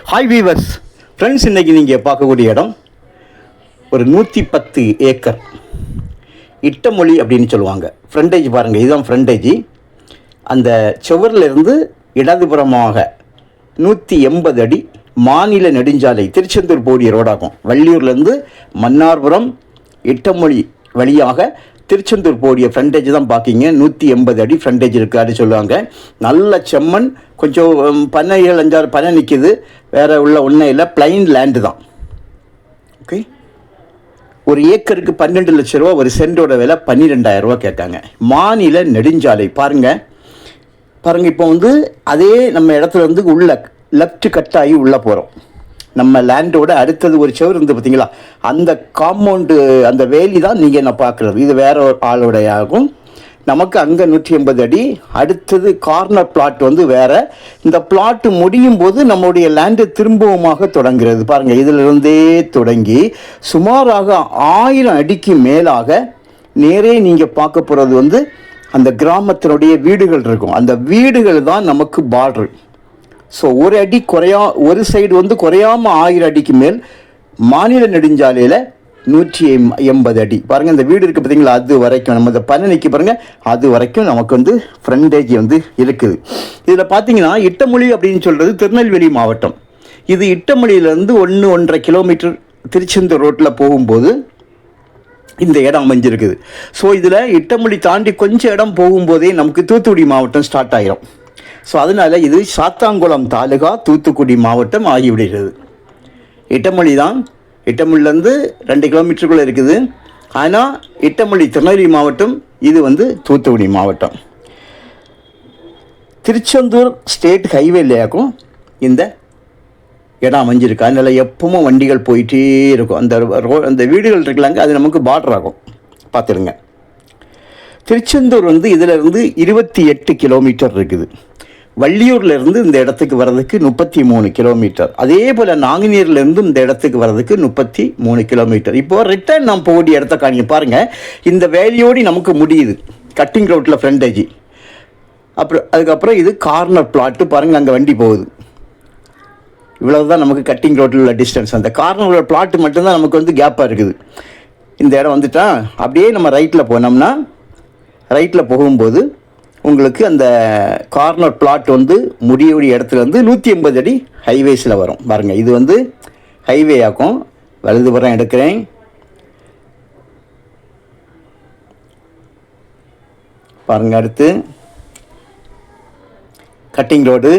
Hi viewers friends, இன்றைக்கி நீங்கள் பார்க்கக்கூடிய இடம் ஒரு 110 ஏக்கர் இட்டமொழி அப்படின்னு சொல்லுவாங்க. ஃப்ரண்டேஜ் பாருங்கள், இதுதான் ஃப்ரண்டேஜ். அந்த சுவரிலிருந்து இடதுபுறமாக 180 அடி மாநில நெடுஞ்சாலை திருச்செந்தூர் போடிய ரோடாகும். வள்ளியூர்லேருந்து மன்னார்புரம் இட்டமொழி வழியாக திருச்செந்தூர் போடிய ஃப்ரண்டேஜ் தான் பார்க்கிங்க. 180 அடி ஃப்ரண்டேஜ் இருக்காரு சொல்லுவாங்க. நல்ல செம்மண், கொஞ்சம் பண்ணைகள் 5-6 பண்ணை நிற்கிது, வேறு உள்ள ஒன்றும் இல்லை, பிளைன் லேண்டு தான். ஓகே, ஒரு ஏக்கருக்கு 12 லட்ச ரூபா, ஒரு சென்டோட விலை 12,000 ரூபா கேட்காங்க. மாநில நெடுஞ்சாலை பாருங்கள். இப்போ அதே நம்ம இடத்துல உள்ள லெஃப்ட் கட் ஆகி உள்ளே போகிறோம். நம்ம லேண்டோட அடுத்தது ஒரு செவர் பார்த்தீங்களா, அந்த காம்பவுண்டு, அந்த வேலி தான் நீங்கள் என்ன பார்க்குறது. இது வேற ஒரு ஆளுடைய ஆகும். நமக்கு அங்கே 180 அடி. அடுத்தது கார்னர் பிளாட் வேறு. இந்த பிளாட்டு முடியும் போது நம்முடைய லேண்டு திரும்பவுமாக தொடங்குறது. பாருங்கள், இதிலிருந்தே தொடங்கி சுமாராக 1000 அடிக்கு மேலாக நேரே நீங்கள் பார்க்க போகிறது அந்த கிராமத்தினுடைய வீடுகள் இருக்கும். அந்த வீடுகள் தான் நமக்கு பார்டரு. ஸோ ஒரு அடி ஒரு சைடு குறையாமல் 1000 அடிக்கு மேல் மாநில நெடுஞ்சாலையில் 180 அடி. பாருங்கள், இந்த வீடு இருக்குது பார்த்தீங்களா, அது வரைக்கும் நம்ம இந்த பண்ணைக்கு பாருங்கள், அது வரைக்கும் நமக்கு ஃப்ரண்டேஜ் இருக்குது. இதில் பார்த்தீங்கன்னா இட்டமொழி அப்படின்னு சொல்கிறது திருநெல்வேலி மாவட்டம். இது இட்டமொழியிலேருந்து 1-1.5 கிலோமீட்டர் திருச்செந்தூர் ரோட்டில் போகும்போது இந்த இடம் அமைஞ்சிருக்குது. ஸோ இதில் இட்டமொழி தாண்டி கொஞ்சம் இடம் போகும்போதே நமக்கு தூத்துக்குடி மாவட்டம் ஸ்டார்ட் ஆகிரும். ஸோ அதனால் இது சாத்தாங்குளம் தாலுகா, தூத்துக்குடி மாவட்டம் ஆகிவிடுகிறது. இட்டமொழி தான், இட்டமொழிலேருந்து 2 கிலோமீட்டருக்குள்ளே இருக்குது. ஆனால் இட்டமொழி திருநெல்வேலி மாவட்டம், இது தூத்துக்குடி மாவட்டம். திருச்செந்தூர் ஸ்டேட் ஹைவேலையாக்கும் இந்த இடம் அமைஞ்சிருக்கு. அதனால் எப்பவும் வண்டிகள் போயிட்டே இருக்கும். அந்த வீடுகள் இருக்கலாங்க, அது நமக்கு பார்டர் ஆகும், பார்த்துருங்க. திருச்செந்தூர் இதிலிருந்து 28 கிலோமீட்டர் இருக்குது. வள்ளியூர்லேருந்து இந்த இடத்துக்கு வர்றதுக்கு 33 கிலோமீட்டர். அதே போல் நாங்குநேரிலேருந்து இந்த இடத்துக்கு வர்றதுக்கு 33 கிலோமீட்டர். இப்போது ரிட்டர்ன் நம்ம போகக்கூடிய இடத்த காணிங்க பாருங்கள். இந்த வேலியோடு நமக்கு முடியுது கட்டிங் ரோட்டில் ஃப்ரண்டேஜ். அதுக்கப்புறம் இது கார்னர் பிளாட்டு பாருங்கள், அங்கே வண்டி போகுது. இவ்வளவு தான் நமக்கு கட்டிங் ரோட்டில் உள்ள டிஸ்டன்ஸ். அந்த கார்னர் பிளாட்டு மட்டும்தான் நமக்கு கேப்பாக இருக்குது. இந்த இடம் அப்படியே நம்ம ரைட்டில் போனோம்னா, ரைட்டில் போகும்போது உங்களுக்கு அந்த கார்னர் பிளாட் முடியக்கூடிய இடத்துல 180 அடி ஹைவேஸில் வரும். பாருங்கள், இது ஹைவே ஆக்கும். வலதுபுறம் எடுக்கிறேன். பாருங்கள், அடுத்து கட்டிங் ரோடு,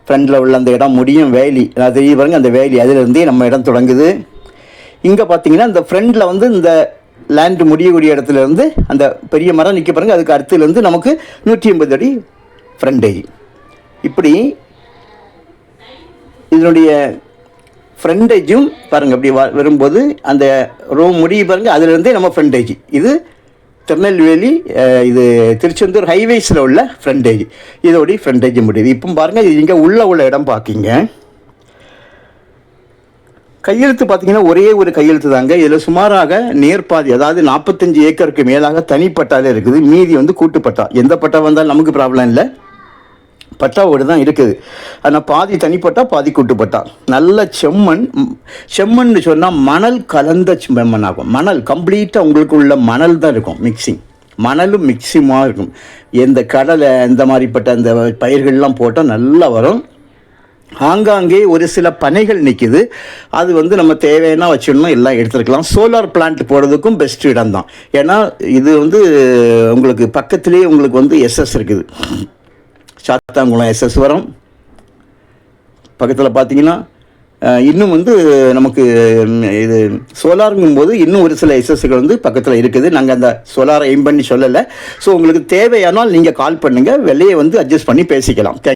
ஃப்ரண்டில் உள்ள அந்த இடம் முடியும் வேலி, அது தெரியும் பாருங்கள், அந்த வேலி அதிலிருந்தே நம்ம இடம் தொடங்குது. இங்கே பார்த்தீங்கன்னா இந்த ஃப்ரண்டில் இந்த லேண்டு முடியக்கூடிய இடத்துலேருந்து அந்த பெரிய மரம் நிற்க பாருங்கள், அதுக்கு அடுத்துலேருந்து நமக்கு 180 அடி ஃப்ரண்டேஜ். இப்படி இதனுடைய ஃப்ரண்டேஜும் பாருங்கள், அப்படி வரும்போது அந்த ரோம் முடிய பாருங்கள், அதிலிருந்தே நம்ம ஃப்ரண்டேஜ். இது திருநெல்வேலி, இது திருச்செந்தூர் ஹைவேஸில் உள்ள ஃப்ரண்டேஜ். இதோடைய ஃப்ரண்டேஜ் முடியுது. இப்போ பாருங்கள், இது இங்கே உள்ள இடம் பார்க்கிங்க. கையெழுத்து பார்த்தீங்கன்னா ஒரே ஒரு கையெழுத்து தாங்க. இதில் சுமாராக நேர்பாதி, அதாவது 45 ஏக்கருக்கு மேலாக தனிப்பட்டாலே இருக்குது. மீதி கூட்டுப்பட்டா. எந்த பட்டா வந்தாலும் நமக்கு ப்ராப்ளம் இல்லை, பட்டாவோடு தான் இருக்குது. ஆனால் பாதி தனிப்பட்டா, பாதி கூட்டுப்பட்டா. நல்ல செம்மண்ணு சொன்னால் மணல் கலந்த செம்மண் ஆகும். மணல் கம்ப்ளீட்டாக உங்களுக்கு உள்ள மணல் தான் இருக்கும், மிக்சிங் மணலும் மிக்சிமாக இருக்கும். எந்த கடலை இந்த மாதிரிப்பட்ட அந்த பயிர்கள்லாம் போட்டால் நல்லா வரும். ஆங்காங்கே ஒரு சில பனைகள் நிற்கிது. அது நம்ம தேவைன்னா வச்சிடணும், எல்லாம் எடுத்துருக்கலாம். சோலார் பிளான்ட் போடுறதுக்கும் பெஸ்ட் இடம் தான். ஏன்னா இது உங்களுக்கு பக்கத்துலேயே உங்களுக்கு எஸ்எஸ் இருக்குது. சாத்தாங்குளம் எஸ்எஸ் வரும். பக்கத்தில் பார்த்தீங்கன்னா இன்னும் நமக்கு இது சோலாருங்கும் போது இன்னும் ஒரு சில எஸ்எஸ்கள் பக்கத்தில் இருக்குது. நாங்கள் அந்த சோலாரை எய்ம் பண்ணி சொல்லலை. ஸோ உங்களுக்கு தேவையானால் நீங்கள் கால் பண்ணுங்கள், விலையை அட்ஜஸ்ட் பண்ணி பேசிக்கலாம்.